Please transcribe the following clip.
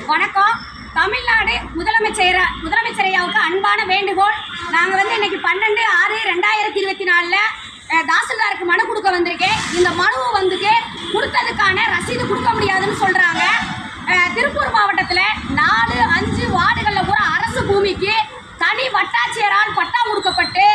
வணக்கம். தமிழ்நாடு முதலமைச்சரையாவுக்கு அன்பான வேண்டுகோள். நாங்கள் இன்னைக்கு 12/6/2024 தாசில்தாருக்கு மனு கொடுக்க வந்திருக்கேன். இந்த மனுவை கொடுத்ததுக்கான ரசீது கொடுக்க முடியாதுன்னு சொல்கிறாங்க. திருப்பூர் மாவட்டத்தில் 4, 5 வார்டுகளில் கூட அரசு பூமிக்கு தனி வட்டாட்சியரால் பட்டா கொடுக்கப்பட்டு